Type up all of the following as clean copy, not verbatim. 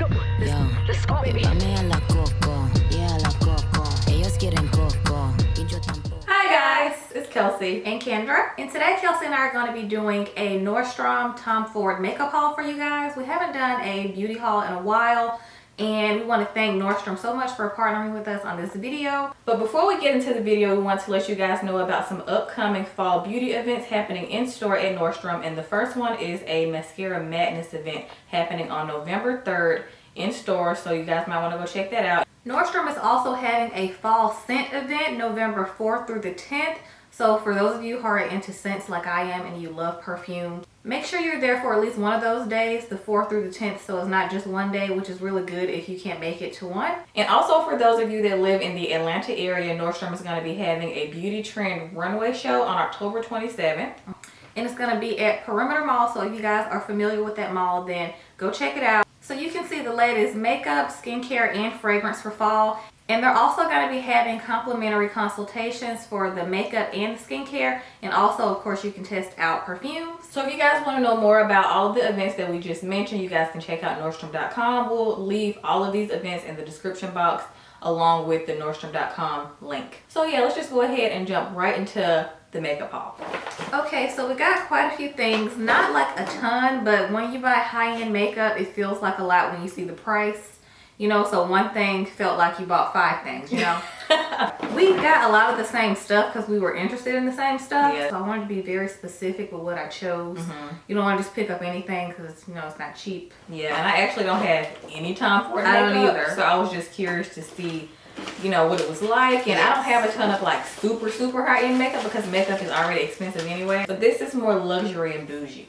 dame a la coco, yeah, a la coco. Ellos quieren coco, y yo tampoco. Hi guys, it's Kelsey and Kendra, and today Kelsey and I are going to be doing a Nordstrom Tom Ford makeup haul for you guys. We haven't done a beauty haul in a while, and we want to thank Nordstrom so much for partnering with us on this video. But before we get into the video, we want to let you guys know about some upcoming fall beauty events happening in store at Nordstrom, and the first one is a Mascara Madness event happening on November 3rd in store, so you guys might want to go check that out. Nordstrom is also having a fall scent event November 4th through the 10th. So for those of you who are into scents like I am and you love perfume, make sure you're there for at least one of those days, the 4th through the 10th, so it's not just one day, which is really good if you can't make it to one. And also for those of you that live in the Atlanta area, Nordstrom is going to be having a beauty trend runway show on October 27th. And it's going to be at Perimeter Mall, so if you guys are familiar with that mall, then go check it out. So you can see the latest makeup, skincare, and fragrance for fall. And they're also going to be having complimentary consultations for the makeup and the skincare. And also, of course, you can test out perfumes. So if you guys want to know more about all of the events that we just mentioned, you guys can check out Nordstrom.com. We'll leave all of these events in the description box along with the Nordstrom.com link. So yeah, let's just go ahead and jump right into the makeup haul. Okay, so we got quite a few things, not like a ton, but when you buy high-end makeup, it feels like a lot when you see the price, you know. So one thing felt like you bought 5 things, you know. We got a lot of the same stuff because we were interested in the same stuff. Yeah. So I wanted to be very specific with what I chose. You don't want to just pick up anything because, you know, it's not cheap. Yeah, and I actually don't have any Tom Ford makeup. I don't either. So I was just curious to see, you know, what it was like. And I don't have a ton of like super high-end makeup because makeup is already expensive anyway. But this is more luxury and bougie.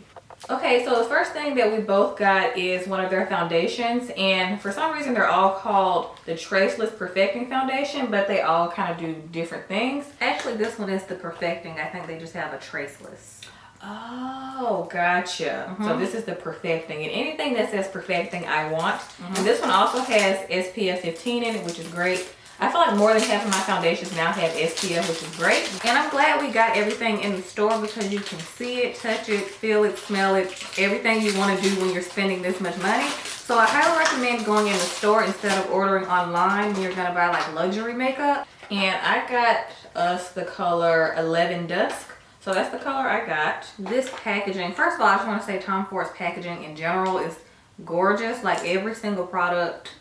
Okay, so the first thing that we both got is one of their foundations, and for some reason they're all called the Traceless Perfecting Foundation, but they all kind of do different things. Actually, this one is the Perfecting. I think they just have a Traceless. Oh, gotcha. So this is the Perfecting, and anything that says Perfecting I want. And this one also has SPF 15 in it, which is great. I feel like more than half of my foundations now have SPF, which is great. And I'm glad we got everything in the store because you can see it, touch it, feel it, smell it, everything you want to do when you're spending this much money. So I highly recommend going in the store instead of ordering online when you're going to buy like luxury makeup. And I got us the color 11 Dusk. So that's the color I got. This packaging, first of all, I just want to say Tom Ford's packaging in general is gorgeous. Like every single product.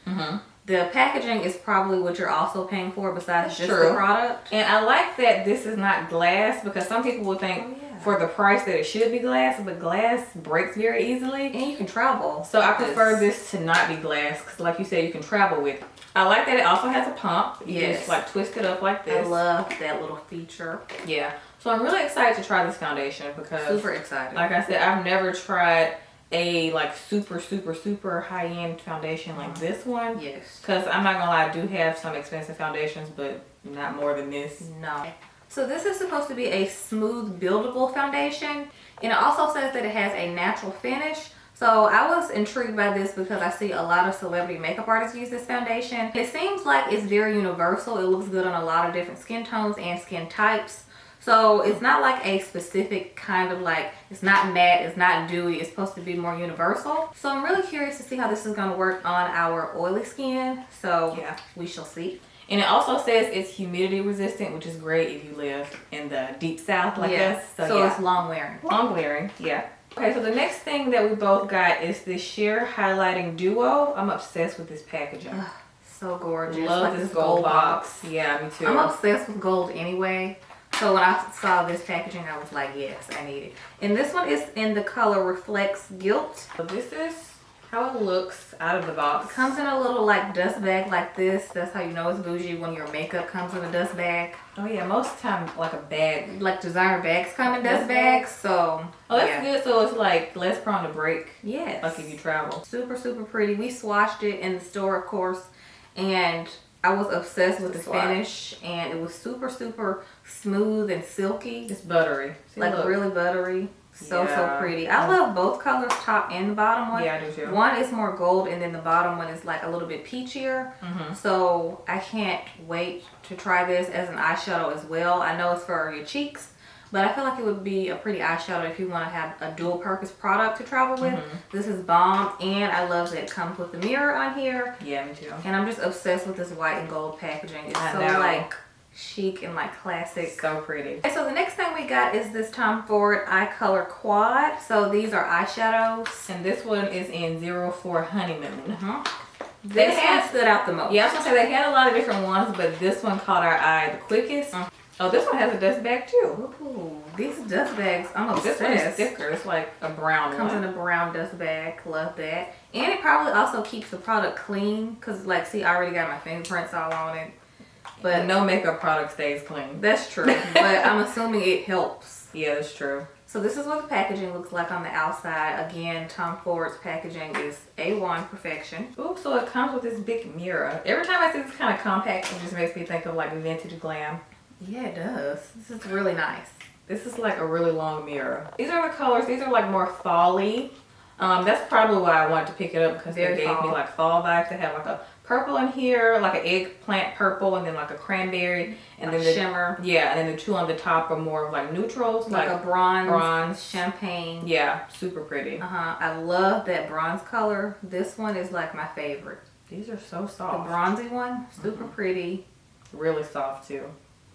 The packaging is probably what you're also paying for besides just the product. And I like that this is not glass because some people will think for the price that it should be glass, but glass breaks very easily and you can travel. So I prefer this to not be glass because like you said, you can travel with it. I like that it also has a pump. You just like twist it up like this. I love that little feature. Yeah. So I'm really excited to try this foundation because super excited. Like I said, I've never tried a like super high-end foundation like this one. Yes. Because I'm not gonna lie, I do have some expensive foundations, but not more than this. No. So this is supposed to be a smooth buildable foundation, and it also says that it has a natural finish. So I was intrigued by this because I see a lot of celebrity makeup artists use this foundation. It seems like it's very universal. It looks good on a lot of different skin tones and skin types. So it's not like a specific kind of like, it's not matte, it's not dewy, it's supposed to be more universal. So I'm really curious to see how this is going to work on our oily skin. So yeah, we shall see. And it also says it's humidity resistant, which is great if you live in the deep south like us. So it's long wearing. Long wearing, yeah. Okay, so the next thing that we both got is this sheer highlighting duo. I'm obsessed with this packaging. So gorgeous. Love like this gold box. Yeah, me too. I'm obsessed with gold anyway. So when I saw this packaging, I was like, yes, I need it. And this one is in the color Reflects Guilt. So this is how it looks out of the box. It comes in a little like dust bag like this. That's how you know it's bougie, when your makeup comes in a dust bag. Oh yeah, most of the time like a bag. Like designer bags come in dust bags. So oh, that's good. So it's like less prone to break. Yes. Like if you travel. Super pretty. We swatched it in the store, of course, and I was obsessed with the finish, and it was super smooth and silky. It's buttery. See, like really buttery. So pretty. I love both colors, top and the bottom one. Yeah, I do too. One is more gold, and then the bottom one is like a little bit peachier. So I can't wait to try this as an eyeshadow as well. I know it's for your cheeks, But I feel like it would be a pretty eyeshadow if you want to have a dual purpose product to travel with. This is bomb, and I love that it comes with the mirror on here. Yeah, me too. And I'm just obsessed with this white and gold packaging. It's so like chic and like classic. So pretty. Okay, so the next thing we got is this Tom Ford Eye Color Quad. So these are eyeshadows. And this one is in 04 Honeymoon. This one stood out the most. Yeah, I was gonna say they had a lot of different ones, but this one caught our eye the quickest. Oh, this one has a dust bag too. Ooh, these dust bags, I'm obsessed. This one is thicker. It's like a brown Comes one. in a brown dust bag. Love that. And it probably also keeps the product clean because, like, see, I already got my fingerprints all on it. But no makeup product stays clean. That's true. But I'm assuming it helps. Yeah, that's true. So this is what the packaging looks like on the outside. Again, Tom Ford's packaging is A1 perfection. Ooh, so it comes with this big mirror. Every time I see this kind of compact, it just makes me think of like vintage glam. Yeah, it does. This is really nice. This is like a really long mirror. These are the colors. These are like more fall-y. That's probably why I wanted to pick it up because they gave me like fall vibes. They have like a purple in here, like an eggplant purple, and then like a cranberry, and then the shimmer. Yeah, and then the two on the top are more of like neutrals, like a bronze, champagne. Yeah, super pretty. I love that bronze color. This one is like my favorite. These are so soft. The bronzy one, super pretty. Really soft too.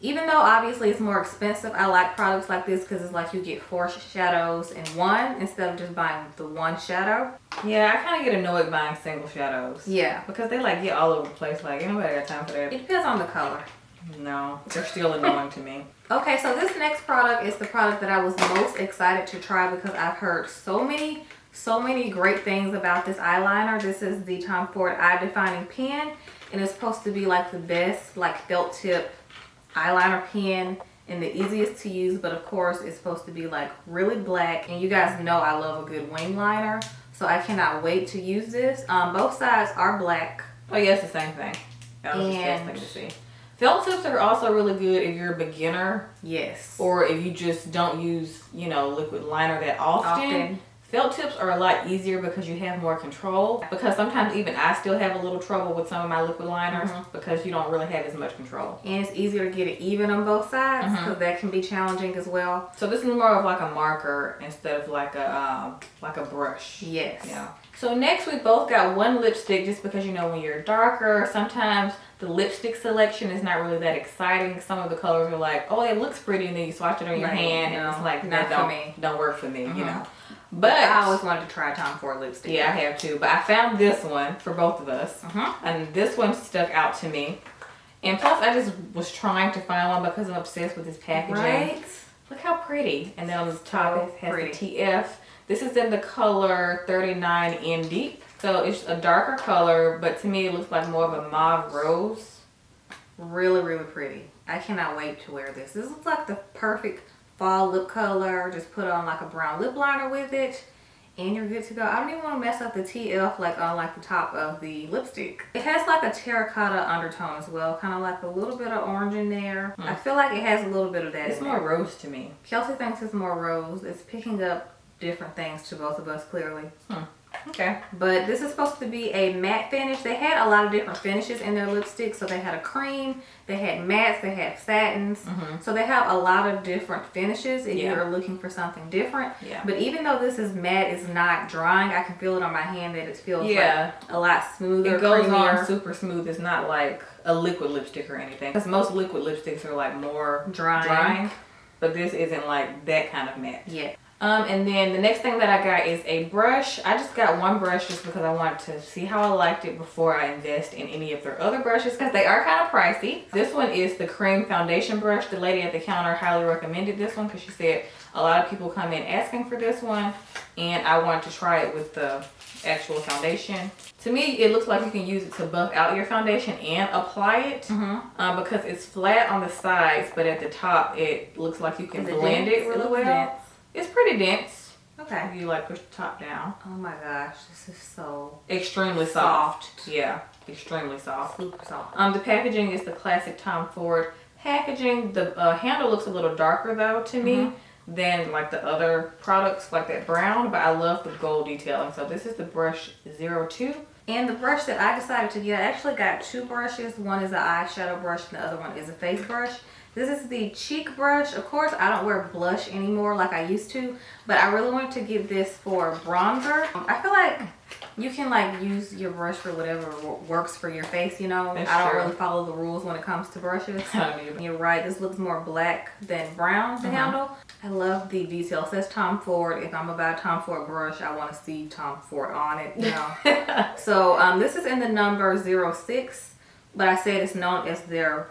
Even though obviously it's more expensive, I like products like this because it's like you get 4 shadows in one instead of just buying the one shadow. Yeah, I kind of get annoyed buying single shadows. Yeah. Because they like get all over the place. Like, ain't nobody got time for that. It depends on the color. No, they're still annoying to me. Okay, so this next product is the product that I was most excited to try because I've heard so many great things about this eyeliner. This is the Tom Ford Eye Defining Pen, and it's supposed to be like the best like felt tip eyeliner pen and the easiest to use, but of course it's supposed to be like really black, and you guys know I love a good wing liner, so I cannot wait to use this. Both sides are black. Oh yeah, it's the same thing. That was the best thing to see. Felt tips are also really good if you're a beginner. Yes. Or if you just don't use, you know, liquid liner that often. Felt tips are a lot easier because you have more control. Because sometimes even I still have a little trouble with some of my liquid liners because you don't really have as much control. And it's easier to get it even on both sides because that can be challenging as well. So this is more of like a marker instead of like a brush. Yes. Yeah. So next we both got one lipstick just because, you know, when you're darker, sometimes the lipstick selection is not really that exciting. Some of the colors are like, oh, it looks pretty, and then you swatch it on your hand and it's like, not for me. Don't work for me, you know. But I always wanted to try Tom Ford lipstick. Yeah, I have too. But I found this one for both of us. And this one stuck out to me. And plus, I just was trying to find one because I'm obsessed with this packaging. Right? Look how pretty. And then on the top, it has the TF. This is in the color 39 in Deep. So it's a darker color, but to me, it looks like more of a mauve rose. Really, really pretty. I cannot wait to wear this. This looks like the perfect fall lip color. Just put on like a brown lip liner with it and you're good to go. I don't even want to mess up the TF like on like the top of the lipstick. It has like a terracotta undertone as well, kind of like a little bit of orange in there. I feel like it has a little bit of that. It's more rose to me. Kelsey thinks it's more rose. It's picking up different things to both of us clearly. Okay. But this is supposed to be a matte finish. They had a lot of different finishes in their lipstick. So they had a cream, they had mattes, they had satins. So they have a lot of different finishes if you're looking for something different. But even though this is matte, it's not drying. I can feel it on my hand that it feels like a lot smoother. It goes creamier. on super smooth. It's not like a liquid lipstick or anything. Because most liquid lipsticks are like more drying. But this isn't like that kind of matte. Yeah. And then the next thing that I got is a brush. I just got one brush just because I wanted to see how I liked it before I invest in any of their other brushes because they are kind of pricey. This one is the cream foundation brush. The lady at the counter highly recommended this one because she said a lot of people come in asking for this one, and I wanted to try it with the actual foundation. To me, it looks like you can use it to buff out your foundation and apply it because it's flat on the sides, but at the top it looks like you can blend it really well. Dense. It's pretty dense. Okay. If you like push the top down. Oh my gosh, this is so extremely soft. Yeah, extremely soft. Super soft. The packaging is the classic Tom Ford packaging. The handle looks a little darker though to me than like the other products, like that brown, but I love the gold detailing. So this is the brush 02. And the brush that I decided to get, I actually got 2 brushes. One is an eyeshadow brush and the other one is a face brush. This is the cheek brush. Of course, I don't wear blush anymore like I used to, but I really wanted to get this for bronzer. I feel like you can like use your brush for whatever works for your face, you know. That's I don't true. really follow the rules when it comes to brushes. I don't either. You're right, this looks more black than brown to handle. I love the detail. It says Tom Ford. If I'm about a Tom Ford brush, I want to see Tom Ford on it, you know. So this is in the number 06, but I said it's known as their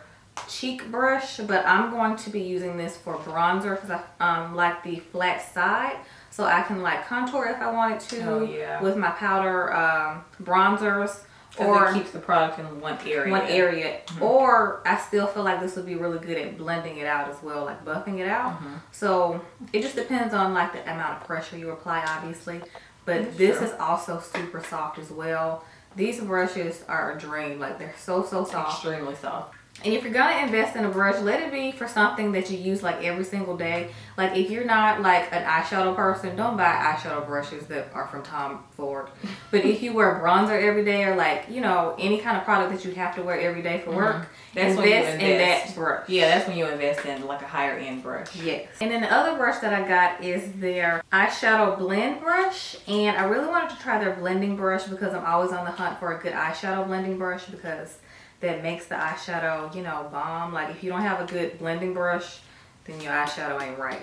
cheek brush, but I'm going to be using this for bronzer because I like the flat side, so I can like contour if I wanted to with my powder bronzers, or it keeps the product in one area. Or I still feel like this would be really good at blending it out as well, like buffing it out. So it just depends on like the amount of pressure you apply, obviously, but this is also super soft as well. These brushes are a dream. Like, they're so soft, extremely soft. And if you're gonna invest in a brush, let it be for something that you use like every single day. Like, if you're not like an eyeshadow person, don't buy eyeshadow brushes that are from Tom Ford. But if you wear bronzer every day, or like, you know, any kind of product that you have to wear every day for work, that's when you invest in that brush. Yeah, that's when you invest in like a higher end brush. Yes. And then the other brush that I got is their eyeshadow blend brush. And I really wanted to try their blending brush because I'm always on the hunt for a good eyeshadow blending brush, because that makes the eyeshadow, you know, bomb. Like, if you don't have a good blending brush, then your eyeshadow ain't right.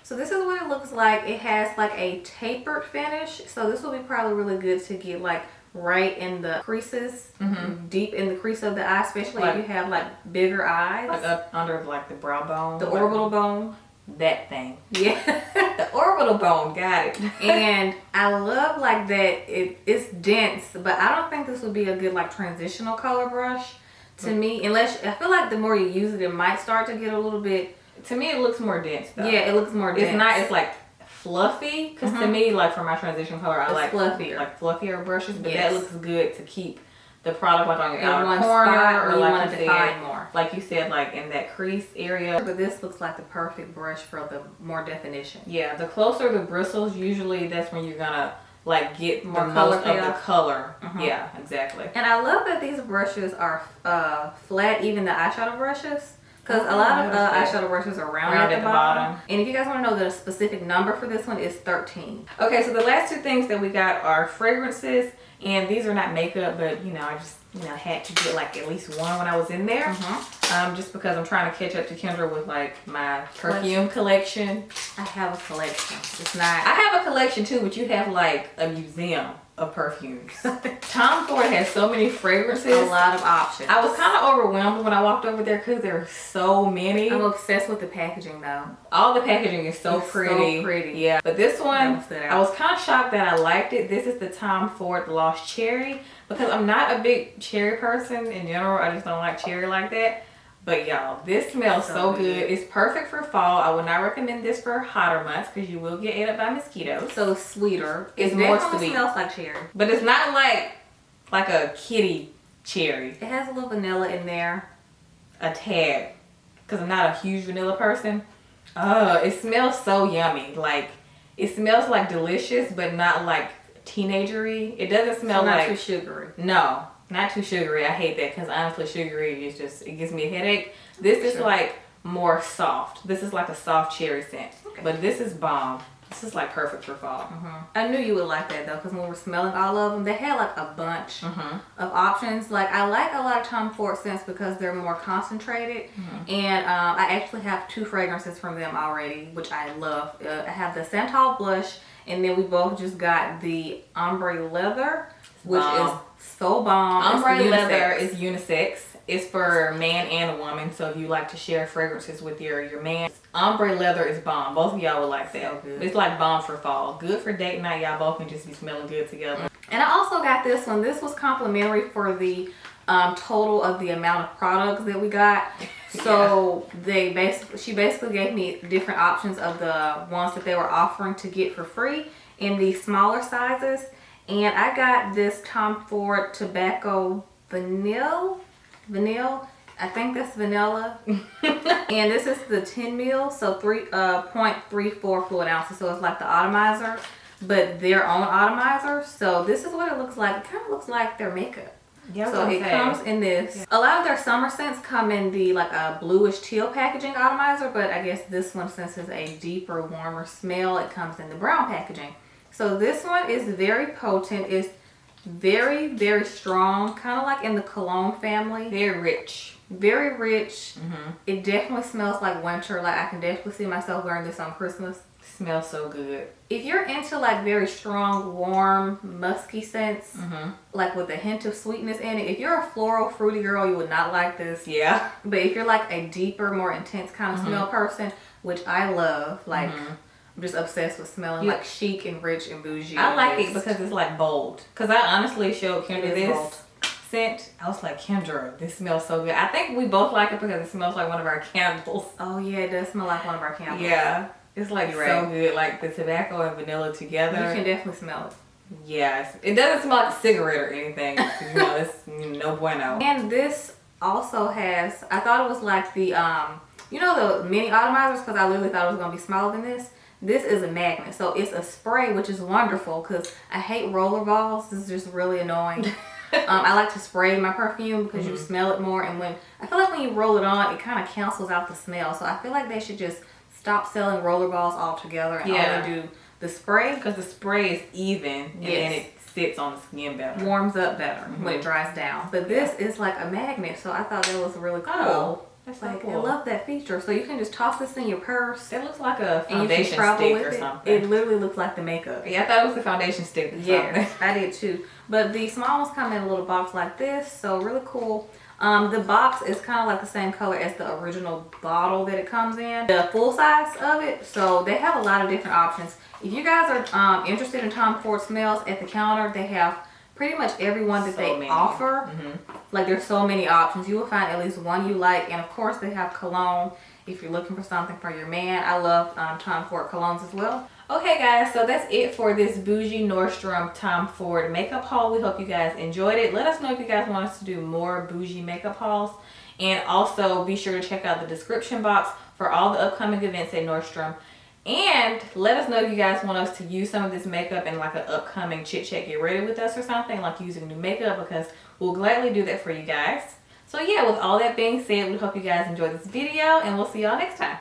So this is what it looks like. It has like a tapered finish, so this will be probably really good to get like right in the creases, deep in the crease of the eye, especially like, if you have like bigger eyes, like up under like the brow bone, the orbital bone, that thing. Yeah. The orbital bone, got it. And I love like that it's dense, but I don't think this would be a good like transitional color brush to me, unless I feel like the more you use it, it might start to get a little bit. To me, it looks more dense though. Yeah, it looks more dense. It's not. It's like fluffy, because to me, like for my transition color, I like fluffier brushes, but that looks good to keep the product like on your outer corner, or like you said, more. Like you said, like in that crease area. But this looks like the perfect brush for the more definition. Yeah, the closer the bristles, usually that's when you're gonna like get more the color most of the color. Yeah, exactly. And I love that these brushes are flat, even the eyeshadow brushes. Because a lot of eyeshadow brushes are round at the bottom. And if you guys want to know the specific number for this one, is 13. Okay, so the last two things that we got are fragrances. And these are not makeup, but you know, I just had to get like at least one when I was in there. Just because I'm trying to catch up to Kendra with like my perfume collection. I have a collection. It's not. I have a collection too, but you have like a museum of perfumes. Tom Ford has so many fragrances. A lot of options. I was kind of overwhelmed when I walked over there because there are so many. I'm obsessed with the packaging though. All the packaging is so pretty. So pretty. Yeah, but this one, I was kind of shocked that I liked it. This is the Tom Ford Lost Cherry, because I'm not a big cherry person in general. I just don't like cherry like that. But y'all, this smells so good. It's perfect for fall. I would not recommend this for hotter months because you will get ate up by mosquitoes. So sweeter. It's more sweet. It smells like cherry. But it's not like a kitty cherry. It has a little vanilla in there. A tad. Because I'm not a huge vanilla person. It smells so yummy. Like, it smells like delicious, but not like teenagery. It doesn't smell like... not too sugary. No. Not too sugary. I hate that, because honestly, sugary is just, it gives me a headache. This is like more soft. This is like a soft cherry scent. Okay. But this is bomb. This is like perfect for fall. I knew you would like that though, because when we were smelling all of them, they had like a bunch of options. Like, I like a lot of Tom Ford scents because they're more concentrated. And I actually have 2 fragrances from them already, which I love. I have the Santal Blush, and then we both just got the Ombré Leather, which is so bomb. Ombré Leather is unisex. It's for man and woman, so if you like to share fragrances with your man, Ombré Leather is bomb. Both of y'all would like that. So good. It's like bomb for fall. Good for date night. Y'all both can just be smelling good together. And I also got this one. This was complimentary for the total of the amount of products that we got. So she basically gave me different options of the ones that they were offering to get for free in the smaller sizes. And I got this Tom Ford Tobacco Vanille. I think that's vanilla. And this is the 10 mil, so 0.34 fluid ounces. So it's like the atomizer, but their own atomizer. So this is what it looks like. It kind of looks like their makeup. Yeah, so it comes in this. Yeah. A lot of their summer scents come in the like a bluish teal packaging atomizer, but I guess this one, since it's a deeper, warmer smell, it comes in the brown packaging. So this one is very potent. It's very, very strong, kind of like in the cologne family. Very rich. Very rich. It definitely smells like winter. Like I can definitely see myself wearing this on Christmas. Smells so good. If you're into like very strong, warm, musky scents, like with a hint of sweetness in it, if you're a floral, fruity girl, you would not like this. Yeah. But if you're like a deeper, more intense kind of smell person, which I love, like I'm just obsessed with smelling like chic and rich and bougie. I like it because it's like bold. Because I honestly showed Kendra this scent. I was like, Kendra, this smells so good. I think we both like it because it smells like one of our candles. Oh yeah, it does smell like one of our candles. Yeah. It's like so good, like the tobacco and vanilla together. You can definitely smell it. Yes. It doesn't smell like a cigarette or anything. You know, it's no bueno. And this also has, I thought it was like the, you know, the mini atomizers, because I literally thought it was going to be smaller than this. This is a magnet. So it's a spray, which is wonderful because I hate roller balls. This is just really annoying. I like to spray my perfume because you smell it more. And I feel like when you roll it on, it kind of cancels out the smell. So I feel like they should just stop selling roller balls altogether and only do the spray, because the spray is even and then it sits on the skin better, warms up better when it dries down. But this is like a magnet, so I thought that was really cool. Oh, that's like, so cool. I love that feature. So you can just toss this in your purse. It looks like a foundation stick or something. It literally looks like the makeup. Yeah, I thought it was the foundation stick. Yeah, I did too. But the small ones come in a little box like this, so really cool. The box is kind of like the same color as the original bottle that it comes in, the full size of it. So they have a lot of different options. If you guys are interested in Tom Ford smells, at the counter they have pretty much every one that they offer. Like there's so many options. You will find at least one you like, and of course they have cologne if you're looking for something for your man. I love Tom Ford colognes as well. Okay guys, so that's it for this Bougie Nordstrom Tom Ford makeup haul. We hope you guys enjoyed it. Let us know if you guys want us to do more bougie makeup hauls. And also be sure to check out the description box for all the upcoming events at Nordstrom. And let us know if you guys want us to use some of this makeup in like an upcoming chit chat get ready with us or something, like using new makeup, because we'll gladly do that for you guys. So yeah, with all that being said, we hope you guys enjoyed this video and we'll see y'all next time.